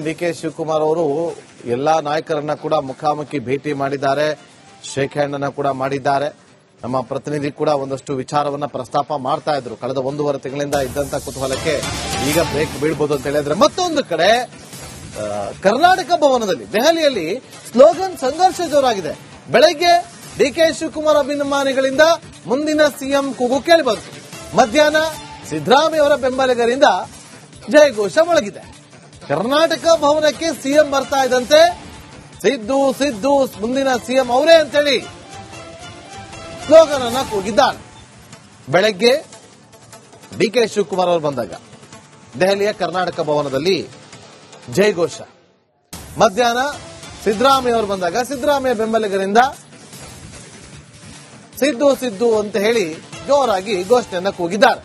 DK Shivakumar ಅವರು ಎಲ್ಲಾ ನಾಯಕರನ್ನ ಕೂಡ ಮುಖಾಮುಖಿ ಭೇಟಿ ಮಾಡಿದ್ದಾರೆ, ಶೇಕ್ ಹ್ಯಾಂಡ್ ಅನ್ನ ಕೂಡ ಮಾಡಿದ್ದಾರೆ. ನಮ್ಮ ಪ್ರತಿನಿಧಿ ಕೂಡ ಒಂದಷ್ಟು ವಿಚಾರವನ್ನ ಪ್ರಸ್ತಾಪ ಮಾಡ್ತಾ ಇದ್ರು. ಕಳೆದ 1.5 ತಿಂಗಳಿಂದ ಇದ್ದಂತ ಕುತೂಹಲಕ್ಕೆ ಈಗ ಬ್ರೇಕ್ ಬೀಳ್ಬೋದು ಅಂತ ಹೇಳಿದ್ರೆ, ಮತ್ತೊಂದು ಕಡೆ ಕರ್ನಾಟಕ ಭವನದಲ್ಲಿ ದೆಹಲಿಯಲ್ಲಿ ಸ್ಲೋಗನ್ ಸಂಘರ್ಷ ಜೋರಾಗಿದೆ. ಬೆಳಗ್ಗೆ ಡಿಕೆ ಶಿವಕುಮಾರ್ ಅಭಿಮಾನಿಗಳಿಂದ ಮುಂದಿನ ಸಿಎಂ ಕೂಗು ಕೇಳಿಬಂತು. ಮಧ್ಯಾಹ್ನ ಸಿದ್ದರಾಮಯ್ಯ ಅವರ ಬೆಂಬಲಿಗರಿಂದ ಜಯಘೋಷ ಮೊಳಗಿದೆ. ಕರ್ನಾಟಕ ಭವನಕ್ಕೆ ಸಿಎಂ ಬರ್ತಾ ಇದ್ದಂತೆ ಸಿದ್ದು ಸಿದ್ದು ಮುಂದಿನ ಸಿಎಂ ಅವರೇ ಅಂತೇಳಿ ಸ್ಲೋಗನ್ ಅನ್ನ ಕೂಗಿದ್ದಾರೆ. ಬೆಳಗ್ಗೆ ಡಿಕೆ ಶಿವಕುಮಾರ್ ಅವರು ಬಂದಾಗ ದೆಹಲಿಯ ಕರ್ನಾಟಕ ಭವನದಲ್ಲಿ ಜಯಘೋಷ, ಮಧ್ಯಾಹ್ನ ಸಿದ್ದರಾಮಯ್ಯ ಅವರು ಬಂದಾಗ ಸಿದ್ದರಾಮಯ್ಯ ಬೆಂಬಲಿಗರಿಂದ ಸಿದ್ದು ಸಿದ್ದು ಅಂತ ಹೇಳಿ ಜೋರಾಗಿ ಘೋಷಣೆಯನ್ನ ಕೂಗಿದ್ದಾರೆ.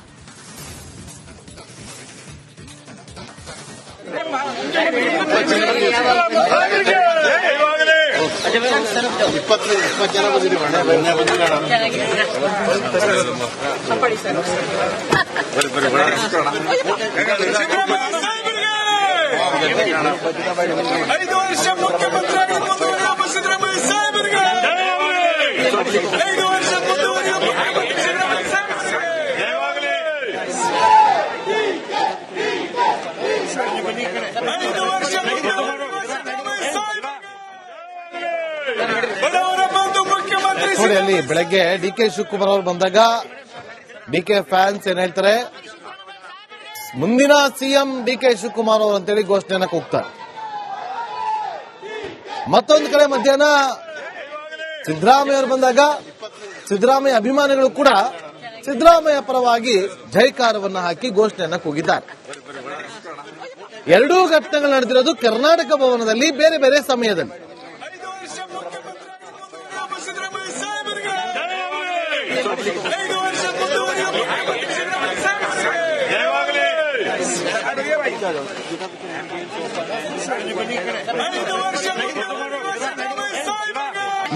ನೋಡಿ, ಅಲ್ಲಿ ಬೆಳಗ್ಗೆ ಡಿಕೆ ಶಿವಕುಮಾರ್ ಅವರು ಬಂದಾಗ ಡಿಕೆ ಫ್ಯಾನ್ಸ್ ಏನ್ ಹೇಳ್ತಾರೆ, ಮುಂದಿನ ಸಿಎಂ ಡಿಕೆ ಶಿವಕುಮಾರ್ ಅವರು ಅಂತೇಳಿ ಘೋಷಣೆಯನ್ನ ಕೂಗ್ತಾರೆ. ಮತ್ತೊಂದು ಕಡೆ ಮಧ್ಯಾಹ್ನ ಸಿದ್ದರಾಮಯ್ಯ ಅವರು ಬಂದಾಗ ಸಿದ್ದರಾಮಯ್ಯ ಅಭಿಮಾನಿಗಳು ಕೂಡ ಸಿದ್ದರಾಮಯ್ಯ ಪರವಾಗಿ ಜೈಕಾರವನ್ನ ಹಾಕಿ ಘೋಷಣೆಯನ್ನ ಕೂಗಿದ್ದಾರೆ. ಎರಡೂ ಘಟನೆಗಳು ನಡೆದಿರೋದು ಕರ್ನಾಟಕ ಭವನದಲ್ಲಿ ಬೇರೆ ಬೇರೆ ಸಮಯದಲ್ಲಿ.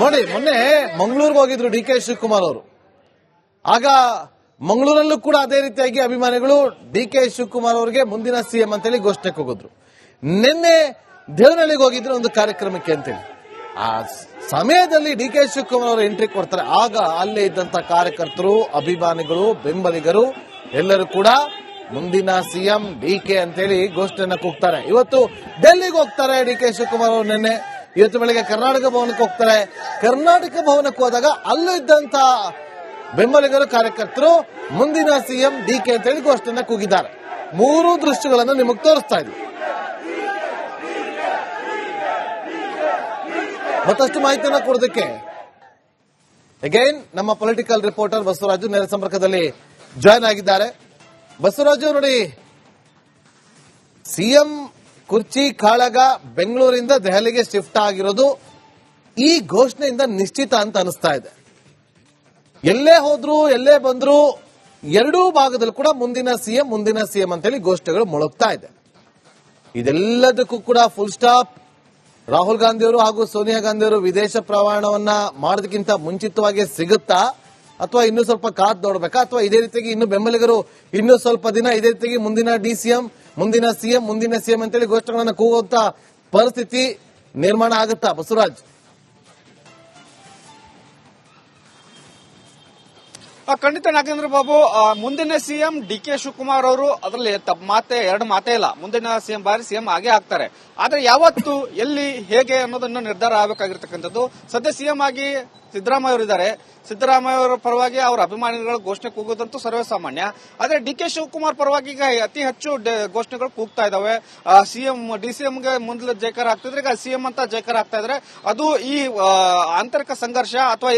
ನೋಡಿ, ಮೊನ್ನೆ ಮಂಗಳೂರಿಗೆ ಹೋಗಿದ್ರು ಡಿಕೆ ಶಿವಕುಮಾರ್ ಅವರು. ಆಗ ಮಂಗಳೂರಲ್ಲೂ ಕೂಡ ಅದೇ ರೀತಿಯಾಗಿ ಅಭಿಮಾನಿಗಳು ಡಿಕೆ ಶಿವಕುಮಾರ್ ಅವರಿಗೆ ಮುಂದಿನ ಸಿಎಂ ಅಂತೇಳಿ ಘೋಷಣೆ ಕೂಗಿದ್ರು. ನಿನ್ನೆ ದೇವನಹಳ್ಳಿಗೆ ಹೋಗಿದ್ರು ಒಂದು ಕಾರ್ಯಕ್ರಮಕ್ಕೆ ಅಂತೇಳಿ. ಆ ಸಮಯದಲ್ಲಿ ಡಿಕೆ ಶಿವಕುಮಾರ್ ಅವರು ಎಂಟ್ರಿ ಕೊಡ್ತಾರೆ. ಆಗ ಅಲ್ಲೇ ಇದ್ದಂತ ಕಾರ್ಯಕರ್ತರು, ಅಭಿಮಾನಿಗಳು, ಬೆಂಬಲಿಗರು ಎಲ್ಲರೂ ಕೂಡ ಮುಂದಿನ ಸಿಎಂ ಡಿಕೆ ಅಂತೇಳಿ ಘೋಷಣೆಯನ್ನ ಕೂಗ್ತಾರೆ. ಇವತ್ತು ಡೆಲ್ಲಿಗೆ ಹೋಗ್ತಾರೆ ಡಿಕೆ ಶಿವಕುಮಾರ್ ಅವರು. ನಿನ್ನೆ ಇವತ್ತು ಬೆಳಗ್ಗೆ ಕರ್ನಾಟಕ ಭವನಕ್ಕೆ ಹೋಗ್ತಾರೆ. ಕರ್ನಾಟಕ ಭವನಕ್ಕೆ ಹೋದಾಗ ಅಲ್ಲೂ ಇದ್ದಂತ ಬೆಂಬಲಿಗರು, ಕಾರ್ಯಕರ್ತರು ಮುಂದಿನ ಸಿಎಂ ಡಿಕೆ ಅಂತೇಳಿ ಘೋಷಣೆಯನ್ನ ಕೂಗಿದ್ದಾರೆ. ಮೂರು ದೃಶ್ಯಗಳನ್ನು ನಿಮಗೆ ತೋರಿಸ್ತಾ ಇದ್ವಿ. ಮತ್ತಷ್ಟು ಮಾಹಿತಿಯನ್ನ ಕೊಡೋದಕ್ಕೆ ಅಗೈನ್ ನಮ್ಮ ಪೊಲಿಟಿಕಲ್ ರಿಪೋರ್ಟರ್ ಬಸವರಾಜು ನೇರ ಸಂಪರ್ಕದಲ್ಲಿ ಜಾಯ್ನ್ ಆಗಿದ್ದಾರೆ. ಬಸವರಾಜು, ನೋಡಿ, ಸಿಎಂ ಕುರ್ಚಿ ಕಾಳಗ ಬೆಂಗಳೂರಿಂದ ದೆಹಲಿಗೆ ಶಿಫ್ಟ್ ಆಗಿರೋದು ಈ ಘೋಷಣೆಯಿಂದ ನಿಶ್ಚಿತ ಅಂತ ಅನಿಸ್ತಾ ಇದೆ. ಎಲ್ಲೇ ಹೋದ್ರು, ಎಲ್ಲೇ ಬಂದ್ರು, ಎರಡೂ ಭಾಗದಲ್ಲೂ ಕೂಡ ಮುಂದಿನ ಸಿಎಂ ಅಂತೇಳಿ ಘೋಷಣೆಗಳು ಮೊಳಗ್ತಾ ಇದೆ. ಇದೆಲ್ಲದಕ್ಕೂ ಕೂಡ ಫುಲ್ ಸ್ಟಾಪ್ ರಾಹುಲ್ ಗಾಂಧಿ ಅವರು ಹಾಗೂ ಸೋನಿಯಾ ಗಾಂಧಿ ಅವರು ವಿದೇಶ ಪ್ರಯಾಣವನ್ನ ಮಾಡೋದಕ್ಕಿಂತ ಮುಂಚಿತವಾಗಿ ಸಿಗುತ್ತಾ, ಅಥವಾ ಇನ್ನೂ ಸ್ವಲ್ಪ ಕಾದ್ ನೋಡ್ಬೇಕಾ, ಅಥವಾ ಇದೇ ರೀತಿಯಾಗಿ ಇನ್ನು ಬೆಂಬಲಿಗರು ಇನ್ನೂ ಸ್ವಲ್ಪ ದಿನ ಇದೇ ರೀತಿಯಾಗಿ ಮುಂದಿನ ಸಿಎಂ ಅಂತೇಳಿ ಘೋಷಣೆಗಳನ್ನ ಕೂಗುವಂತ ಪರಿಸ್ಥಿತಿ ನಿರ್ಮಾಣ ಆಗುತ್ತಾ ಬಸವರಾಜ್? ಖಂಡಿತ ನಾಗೇಂದ್ರ ಬಾಬು, ಮುಂದಿನ ಸಿಎಂ ಡಿಕೆ ಶಿವಕುಮಾರ್ ಅವರು, ಅದರಲ್ಲಿ ಎರಡು ಮಾತೇ ಇಲ್ಲ. ಮುಂದಿನ ಬಾರಿ ಸಿಎಂ ಆಗೇ ಆಗ್ತಾರೆ. ಆದ್ರೆ ಯಾವತ್ತು, ಎಲ್ಲಿ, ಹೇಗೆ ಅನ್ನೋದನ್ನ ನಿರ್ಧಾರ ಆಗಬೇಕಾಗಿರ್ತಕ್ಕಂಥದ್ದು. ಸದ್ಯ ಸಿಎಂ ಆಗಿ ಸಿದ್ದರಾಮಯ್ಯ ಅವರಿದ್ದಾರೆ. ಸಿದ್ದರಾಮಯ್ಯ ಅವರ ಪರವಾಗಿ ಅವರ ಅಭಿಮಾನಿಗಳ ಘೋಷಣೆ ಕೂಗೋದಂತೂ ಸರ್ವಸಾಮಾನ್ಯ. ಆದ್ರೆ ಡಿಕೆ ಶಿವಕುಮಾರ್ ಪರವಾಗಿ ಈಗ ಅತಿ ಹೆಚ್ಚು ಘೋಷಣೆಗಳು ಕೂಗ್ತಾ ಇದಾವೆ. ಡಿಸಿಎಂಗೆ ಮೊದಲು ಜೈಕಾರ ಆಗ್ತಿದ್ರೆ, ಈಗ ಸಿಎಂ ಅಂತ ಜೈಕಾರ ಆಗ್ತಾ ಇದ್ರೆ ಅದು ಈ ಆಂತರಿಕ ಸಂಘರ್ಷ ಅಥವಾ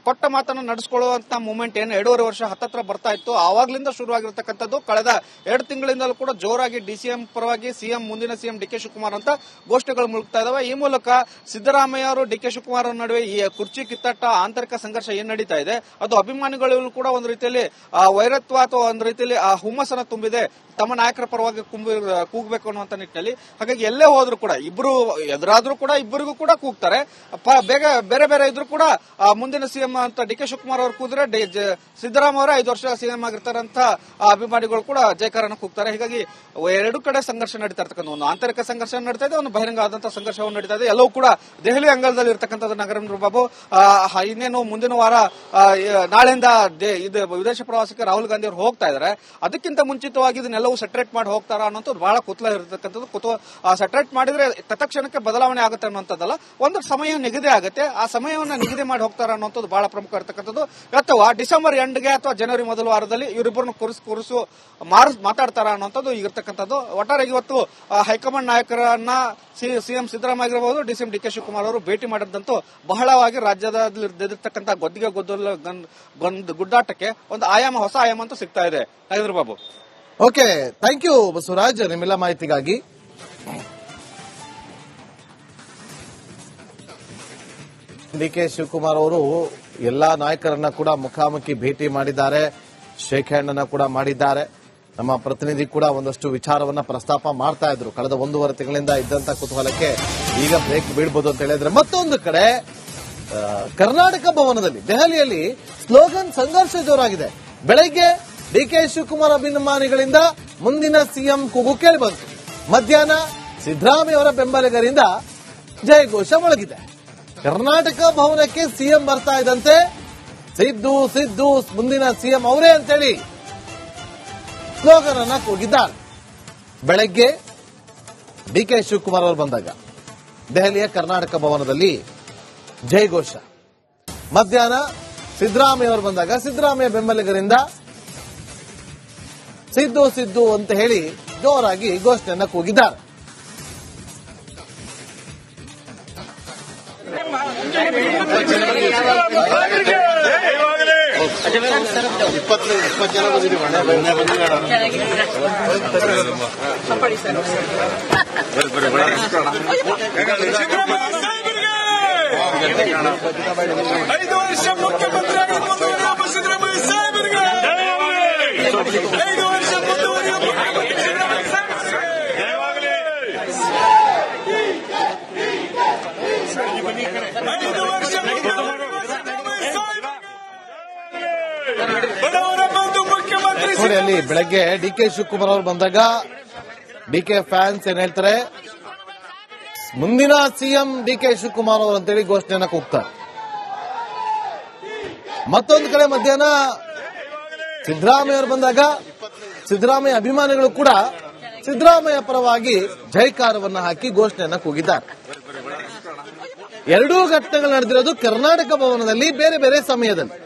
ಕೊಟ್ಟ ಮಾತನ್ನು ನಡೆಸಿಕೊಳ್ಳುವಂತ ಮೂವ್ಮೆಂಟ್ ಏನು 2.5 ವರ್ಷ ಹತ್ತತ್ರ ಬರ್ತಾ ಇತ್ತು, ಆವಾಗ್ಲಿಂದ ಶುರುವಾಗಿರ್ತಕ್ಕಂಥದ್ದು. ಕಳೆದ 2 ತಿಂಗಳಿಂದಲೂ ಕೂಡ ಜೋರಾಗಿ ಡಿಸಿಎಂ ಪರವಾಗಿ ಮುಂದಿನ ಸಿಎಂ ಡಿಕೆ ಶಿವಕುಮಾರ್ ಅಂತ ಘೋಷಣೆಗಳು ಮುಳುಗ್ತಾ ಇದಾವೆ. ಈ ಮೂಲಕ ಸಿದ್ದರಾಮಯ್ಯ ಅವರು ಡಿಕೆ ಶಿವಕುಮಾರ್ ನಡುವೆ ಈ ಕುರ್ಚಿ ಕುರ್ಚಿ ಕಿತ್ತಾಟ ಆಂತರಿಕ ಸಂಘರ್ಷ ಏನ್ ನಡೀತಾ ಇದೆ ಅದು ಅಭಿಮಾನಿಗಳು ಕೂಡ ಒಂದು ರೀತಿಯಲ್ಲಿ ವೈರತ್ವ ಅಥವಾ ಒಂದು ರೀತಿಯಲ್ಲಿ ಆ ಹುಮ್ಮಸ್ಸನ್ನ ತುಂಬಿದೆ. ತಮ್ಮ ನಾಯಕರ ಪರವಾಗಿ ಕೂಗಬೇಕು ಅನ್ನುವಂತ ನಿಟ್ಟಿನಲ್ಲಿ. ಹಾಗಾಗಿ ಎಲ್ಲೇ ಹೋದ್ರು ಕೂಡ ಇಬ್ಬರು ಎದುರಾದ್ರೂ ಕೂಡ ಇಬ್ಬರಿಗೂ ಕೂಡ ಕೂಗ್ತಾರೆ. ಬೇರೆ ಬೇರೆ ಇದ್ರು ಕೂಡ ಮುಂದಿನ ಸಿಎಂ ಅಂತ ಡಿ ಕೆ ಶಿವಕುಮಾರ್ ಅವರು ಕೂದ್ರೆ ಸಿದ್ದರಾಮಯ್ಯ ಅವರ 5 ವರ್ಷ ಸಿಎಂ ಆಗಿರ್ತಾರಂತ ಅಭಿಮಾನಿಗಳು ಕೂಡ ಜಯಕಾರನ ಕೂಗ್ತಾರೆ. ಹೀಗಾಗಿ ಎರಡು ಕಡೆ ಸಂಘರ್ಷ ನಡೀತಾ ಇರ್ತಕ್ಕಂಥ ಒಂದು ಆಂತರಿಕ ಸಂಘರ್ಷ ನಡೀತಾ ಇದೆ, ಒಂದು ಬಹಿರಂಗ ಆದಂತಹ ಸಂಘರ್ಷವನ್ನು ನಡೀತಾ ಇದೆ. ಎಲ್ಲವೂ ಕೂಡ ದೆಹಲಿ ಅಂಗಳದಲ್ಲಿ ಇರ್ತಕ್ಕಂಥದ್ದು. ನರೇಂದ್ರ ಬಾಬು ಇನ್ನೇನು ಮುಂದಿನ ವಾರ ನಾಳೆಯಿಂದ ವಿದೇಶ ಪ್ರವಾಸಕ್ಕೆ ರಾಹುಲ್ ಗಾಂಧಿ ಅವರು ಹೋಗ್ತಾ ಇದ್ದಾರೆ. ಅದಕ್ಕಿಂತ ಮುಂಚಿತವಾಗಿ ಇದನ್ನೆಲ್ಲವೂ ಸೆಟ್ರೇಟ್ ಮಾಡಿ ಹೋಗ್ತಾರ ಅನ್ನೋದು ಬಹಳ ಕುತೂಹಲ ಇರತಕ್ಕಂಥದ್ದು. ಸೆಟ್ರೇಟ್ ಮಾಡಿದ್ರೆ ತತ್ಕ್ಷಣಕ್ಕೆ ಬದಲಾವಣೆ ಆಗುತ್ತೆ ಅನ್ನೋಂಥದ್ದಲ್ಲ, ಒಂದು ಸಮಯ ನಿಗದಿ ಆಗುತ್ತೆ. ಆ ಸಮಯವನ್ನು ನಿಗದಿ ಮಾಡಿ ಹೋಗ್ತಾರ ಅನ್ನೋದು ಬಹಳ ಪ್ರಮುಖ ಇರತಕ್ಕಂಥದ್ದು. ಅಥವಾ ಡಿಸೆಂಬರ್ ಎಂಡ್ಗೆ ಅಥವಾ ಜನವರಿ ಮೊದಲ ವಾರದಲ್ಲಿ ಇವರಿಬ್ಬರನ್ನು ಕೂರಿಸು ಮಾತಾಡ್ತಾರ ಅನ್ನೋಂಥದ್ದು ಈಗಿರ್ತಕ್ಕಂಥದ್ದು. ಒಟ್ಟಾರೆ ಇವತ್ತು ಹೈಕಮಾಂಡ್ ನಾಯಕರನ್ನ ಸಿಎಂ ಸಿದ್ದರಾಮಯ್ಯ ಆಗಿರಬಹುದು, ಡಿಸಿಎಂ ಡಿ ಕೆ ಶಿವಕುಮಾರ್ ಅವರು ಭೇಟಿ ಮಾಡಿದಂತೂ ಬಹಳವಾಗಿ ರಾಜ್ಯದಲ್ಲಿ ಎದ್ದಿರ್ತಕ್ಕಂಥ ಗದ್ದಿಗೆ ಗುಡ್ಡಾಟಕ್ಕೆ ಒಂದು ಹೊಸ ಆಯಾಮ ಅಂತೂ ಸಿಗ್ತಾ ಇದೆ. Nagendra Babu. Okay, thank you Basavaraj ನಿಮ್ಮೆಲ್ಲ ಮಾಹಿತಿಗಾಗಿ. ಡಿ ಕೆ ಶಿವಕುಮಾರ್ ಅವರು ಎಲ್ಲಾ ನಾಯಕರನ್ನ ಕೂಡ ಮುಖಾಮುಖಿ ಭೇಟಿ ಮಾಡಿದ್ದಾರೆ, ಶೇಕ್ ಹ್ಯಾಂಡ್ ಅನ್ನ ಕೂಡ ಮಾಡಿದ್ದಾರೆ. ನಮ್ಮ ಪ್ರತಿನಿಧಿ ಕೂಡ ಒಂದಷ್ಟು ವಿಚಾರವನ್ನ ಪ್ರಸ್ತಾಪ ಮಾಡ್ತಾ ಇದ್ರು. ಕಳೆದ 1.5 ತಿಂಗಳಿಂದ ಇದ್ದಂತ ಕುತೂಹಲಕ್ಕೆ ಈಗ ಬ್ರೇಕ್ ಬೀಳ್ಬೋದು ಅಂತ ಹೇಳಿದ್ರೆ, ಮತ್ತೊಂದು ಕಡೆ ಕರ್ನಾಟಕ ಭವನದಲ್ಲಿ ದೆಹಲಿಯಲ್ಲಿ ಸ್ಲೋಗನ್ ಸಂಘರ್ಷ ಜೋರಾಗಿದೆ. ಬೆಳಗ್ಗೆ ಡಿ ಕೆ ಶಿವಕುಮಾರ್ ಅಭಿಮಾನಿಗಳಿಂದ ಮುಂದಿನ ಸಿಎಂ ಕೂಗು ಕೇಳಿ ಬಂತು. ಮಧ್ಯಾಹ್ನ ಸಿದ್ದರಾಮಯ್ಯ ಅವರ ಬೆಂಬಲಿಗರಿಂದ ಜಯಘೋಷ ಮೊಳಗಿದೆ. ಕರ್ನಾಟಕ ಭವನಕ್ಕೆ ಸಿಎಂ ಬರ್ತಾ ಇದ್ದಂತೆ ಸಿದ್ದು ಮುಂದಿನ ಸಿಎಂ ಅವರೇ ಅಂತೇಳಿ ಸ್ಲೋಗನ್ ಅನ್ನ ಕೂಗಿದ್ದಾರೆ. ಬೆಳಗ್ಗೆ ಡಿ ಕೆ ಶಿವಕುಮಾರ್ ಅವರು ಬಂದಾಗ ದೆಹಲಿಯ ಕರ್ನಾಟಕ ಭವನದಲ್ಲಿ ಜಯಘೋಷ. ಮಧ್ಯಾಹ್ನ ಸಿದ್ದರಾಮಯ್ಯ ಅವರು ಬಂದಾಗ ಸಿದ್ದರಾಮಯ್ಯ ಬೆಂಬಲಿಗರಿಂದ ಸಿದ್ದು ಅಂತ ಹೇಳಿ ಜೋರಾಗಿ ಘೋಷಣೆಯನ್ನ ಕೂಗಿದ್ದಾರೆ. ನೋಡಿ, ಅಲ್ಲಿ ಬೆಳಗ್ಗೆ ಡಿ ಕೆ ಶಿವಕುಮಾರ್ ಅವರು ಬಂದಾಗ ಡಿ ಕೆ ಫ್ಯಾನ್ಸ್ ಏನ್ ಹೇಳ್ತಾರೆ, ಮುಂದಿನ ಸಿಎಂ ಡಿ ಕೆ ಶಿವಕುಮಾರ್ ಅವರು ಅಂತೇಳಿ ಘೋಷಣೆಯನ್ನ ಕೂಗ್ತಾರೆ. ಮತ್ತೊಂದು ಕಡೆ ಮಧ್ಯಾಹ್ನ ಸಿದ್ದರಾಮಯ್ಯ ಅವರು ಬಂದಾಗ ಸಿದ್ದರಾಮಯ್ಯ ಅಭಿಮಾನಿಗಳು ಕೂಡ ಸಿದ್ದರಾಮಯ್ಯ ಪರವಾಗಿ ಜೈಕಾರವನ್ನ ಹಾಕಿ ಘೋಷಣೆಯನ್ನ ಕೂಗಿದ್ದಾರೆ. ಎರಡೂ ಘಟನೆಗಳು ನಡೆದಿರೋದು ಕರ್ನಾಟಕ ಭವನದಲ್ಲಿ ಬೇರೆ ಬೇರೆ ಸಮಯದಲ್ಲಿ.